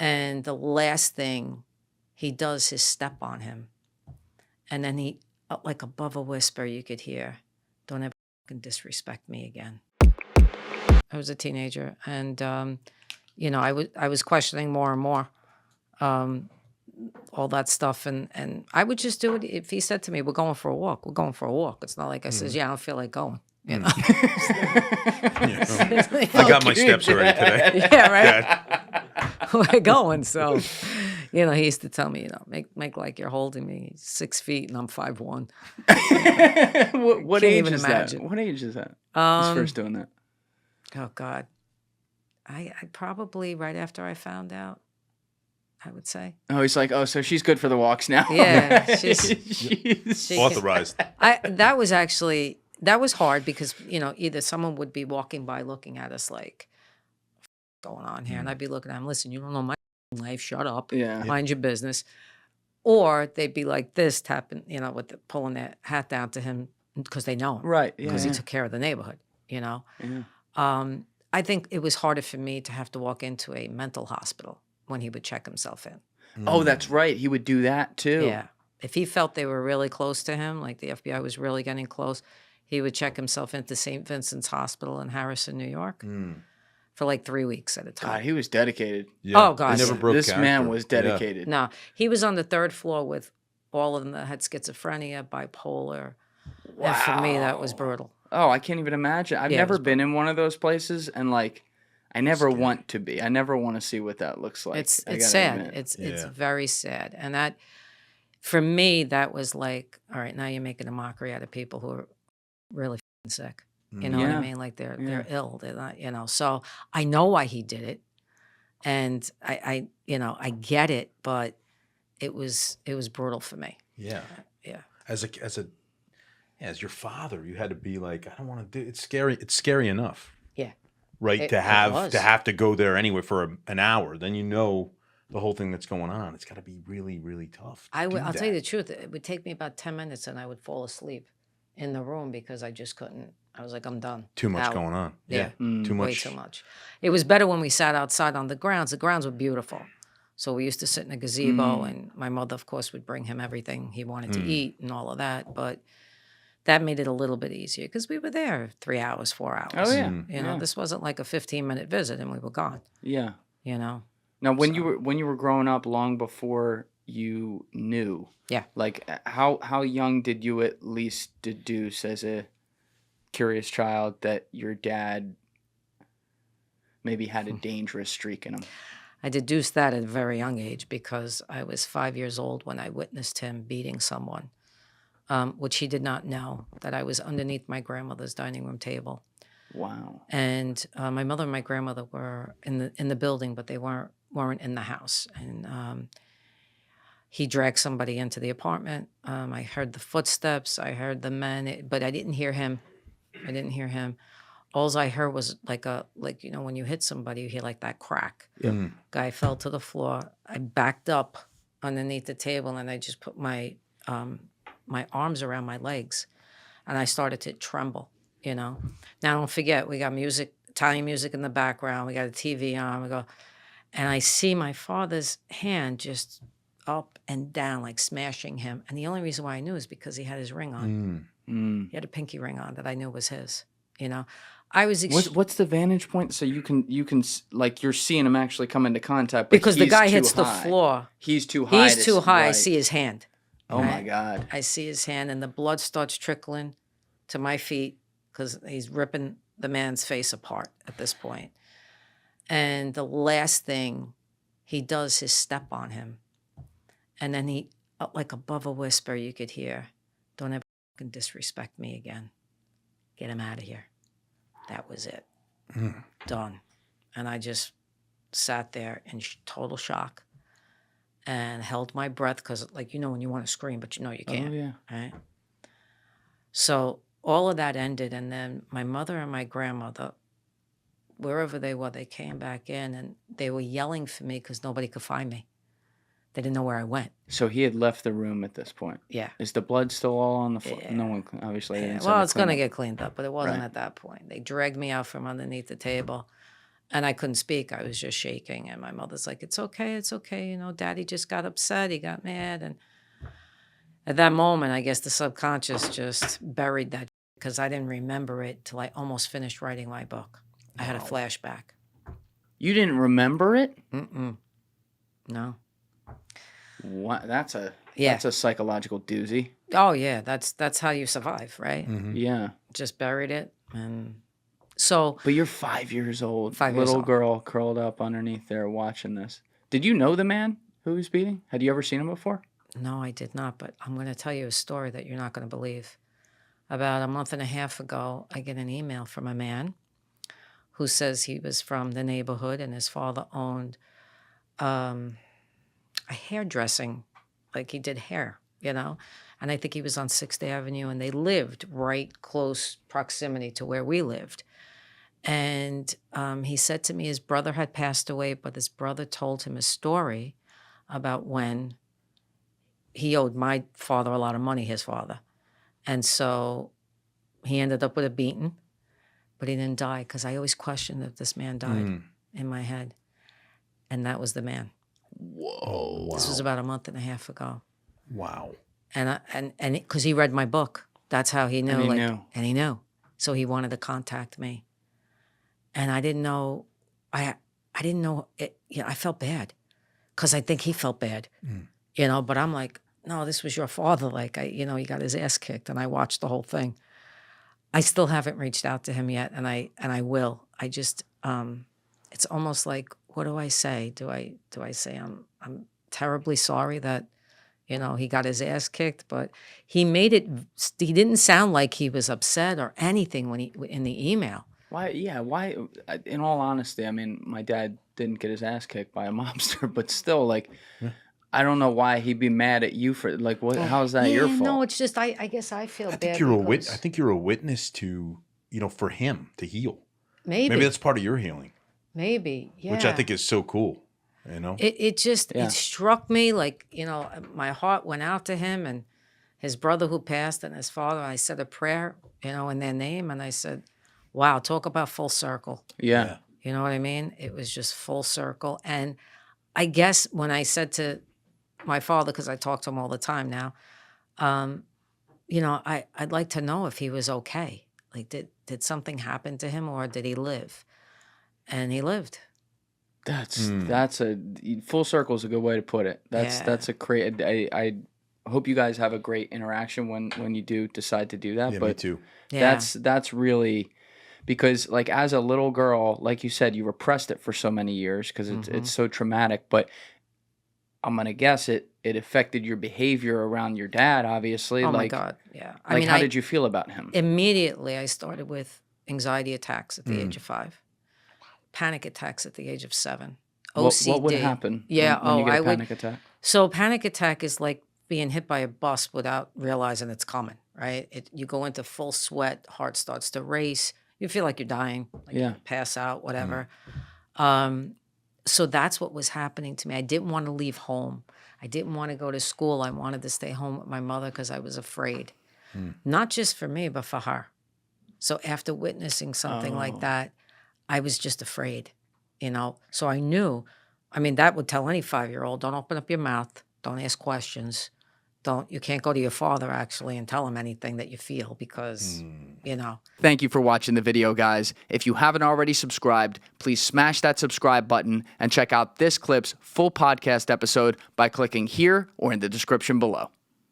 And the last thing he does is step on him. And then he, like above a whisper, you could hear, "Don't ever fucking disrespect me again." I was a teenager, and I was questioning more and more all that stuff, and I would just do it if he said to me, "We're going for a walk." We're going for a walk. It's not like I says, "Yeah, I don't feel like going." You know, I got my steps already today. Yeah, right. We're going. So, he used to tell me, make like you're holding me. He's 6 feet and I'm 5'1". What Can't age even is imagine. that? What age is that? He's first doing that. Oh God, I probably right after I found out, I would say. Oh, he's like, oh, so she's good for the walks now. Yeah, she's Authorized. That was hard because, either someone would be walking by looking at us like, going on here? And I'd be looking at him, listen, you don't know my life, shut up, Yeah. mind your business. Or they'd be like this, tapping, pulling their hat down to him because they know him. Right. Yeah. Because he took care of the neighborhood, Yeah. I think it was harder for me to have to walk into a mental hospital when he would check himself in. Oh, that's right. He would do that too. Yeah. If he felt they were really close to him, like the FBI was really getting close, he would check himself into St. Vincent's Hospital in Harrison, New York, for like 3 weeks at a time. God, he was dedicated. Yeah. Oh, God. He never broke This character. man was dedicated. No, he was on the 3rd floor with all of them that had schizophrenia, bipolar. Wow. And for me, that was brutal. Oh, I can't even imagine. I've never been in one of those places, and like, I never want to be. I never want to see what that looks like. It's I gotta sad. admit. It's very sad. And that, for me, that was like, all right, now you're making a mockery out of people who are really f***ing sick. You know what I mean? Like they're ill. They're not, So I know why he did it, and I get it, but it was brutal for me. Yeah. Yeah. As your father, you had to be like, I don't want to do. It's scary. It's scary enough. Yeah. Right. To have to go there anyway for an hour. Then the whole thing that's going on. It's got to be really, really tough. I'll tell you the truth. It would take me about 10 minutes, and I would fall asleep in the room because I just couldn't. I was like, I'm done. Too much Out. going on. Yeah. Too much. Way too much. It was better when we sat outside on the grounds. The grounds were beautiful. So we used to sit in a gazebo, and my mother, of course, would bring him everything he wanted to eat and all of that. But that made it a little bit easier because we were there 3 hours, 4 hours. Oh yeah. This wasn't like a 15-minute visit and we were gone. Yeah. Now, when you were growing up, long before you knew. Yeah. Like how young did you at least deduce as a curious child that your dad maybe had a dangerous streak in him? I deduced that at a very young age because I was 5 years old when I witnessed him beating someone, which he did not know, that I was underneath my grandmother's dining room table. Wow. And my mother and my grandmother were in the building, but they weren't in the house. And he dragged somebody into the apartment. I heard the footsteps. I heard the men, but I didn't hear him. All I heard was like when you hit somebody, you hear like that crack. Guy fell to the floor. I backed up underneath the table and I just put my arms around my legs, and I started to tremble. Now don't forget, we got music, Italian music in the background. We got a TV on. And I see my father's hand just up and down, like smashing him. And the only reason why I knew is because he had his ring on. He had a pinky ring on that I knew was his. I was. What's the vantage point? So you can like you're seeing him actually come into contact, but because the guy hits the floor. He's too high. He's too high. Right. I see his hand. Oh my God! I see his hand, and the blood starts trickling to my feet because he's ripping the man's face apart at this point. And the last thing he does is step on him, and then he, like above a whisper, you could hear, "Don't ever fucking disrespect me again. Get him out of here." That was it. Done. And I just sat there in total shock and held my breath because, when you want to scream, but you can't. Oh, yeah. Right? So all of that ended, and then my mother and my grandmother, wherever they were, they came back in, and they were yelling for me because nobody could find me. They didn't know where I went. So he had left the room at this point. Yeah. Is the blood still all on the floor? Yeah. No one, obviously. Well, it's going to get cleaned up, but it wasn't at that point. They dragged me out from underneath the table, And I couldn't speak. I was just shaking. And my mother's like, it's okay. It's okay. You know, Daddy just got upset. He got mad. And at that moment, I guess the subconscious just buried that because I didn't remember it till I almost finished writing my book. I had a flashback. You didn't remember it? Mm-mm. No. What? That's a psychological doozy. Oh, yeah. That's how you survive, right? Mm-hmm. Yeah. Just buried it. And so. But you're 5 years old. 5 years Little old. girl curled up underneath there watching this. Did you know the man who was beating? Had you ever seen him before? No, I did not. But I'm going to tell you a story that you're not going to believe. About a month and a half ago, I get an email from a man who says he was from the neighborhood and his father owned a hairdressing, like he did hair, you know. And I think he was on 6th Avenue, and they lived right close proximity to where we lived. And he said to me his brother had passed away, but his brother told him a story about when he owed my father a lot of money, his father. And so he ended up with a beating, but he didn't die because I always questioned if this man died in my head. And that was the man. Whoa. This was about a month and a half ago. Wow. And because he read my book, that's how he knew. And he knew. So he wanted to contact me. And I didn't know. I didn't know. I felt bad because I think he felt bad, you know. But I'm like, no, this was your father. Like, he got his ass kicked, and I watched the whole thing. I still haven't reached out to him yet, and I will. I just, it's almost like, what do I say? Do I say I'm terribly sorry that, he got his ass kicked, but he made it. He didn't sound like he was upset or anything when in the email. Why? Yeah. Why? In all honesty, I mean, my dad didn't get his ass kicked by a mobster, but still, like. Yeah. I don't know why he'd be mad at you for like what? How's that your fault? No, it's just I guess I feel bad. I think you're a witness to for him to heal. Maybe that's part of your healing. Maybe, yeah. Which I think is so cool. It struck me like my heart went out to him and his brother who passed and his father. I said a prayer, in their name, and I said, "Wow, talk about full circle." Yeah. You know what I mean? It was just full circle, and I guess when I said to my father, because I talk to him all the time now, I'd like to know if he was okay. Like, did something happen to him or did he live? And he lived. That's a full circle is a good way to put it. That's a great. I hope you guys have a great interaction when you do decide to do that. Yeah, but me too. Yeah. That's really because like as a little girl, like you said, you repressed it for so many years because it's so traumatic. But I'm gonna guess it affected your behavior around your dad, obviously. Oh my God, yeah. How did you feel about him? Immediately, I started with anxiety attacks at the age of 5, panic attacks at the age of 7, OCD. What would happen? Yeah, when you get a panic attack. So panic attack is like being hit by a bus without realizing it's coming. Right? You go into full sweat, heart starts to race. You feel like you're dying, like you pass out, whatever. So that's what was happening to me. I didn't want to leave home. I didn't want to go to school. I wanted to stay home with my mother because I was afraid. Not just for me, but for her. So after witnessing something like that, I was just afraid, So I knew, that would tell any 5-year-old, don't open up your mouth. Don't ask questions. You can't go to your father actually and tell him anything that you feel because, Thank you for watching the video, guys. If you haven't already subscribed, please smash that subscribe button and check out this clip's full podcast episode by clicking here or in the description below.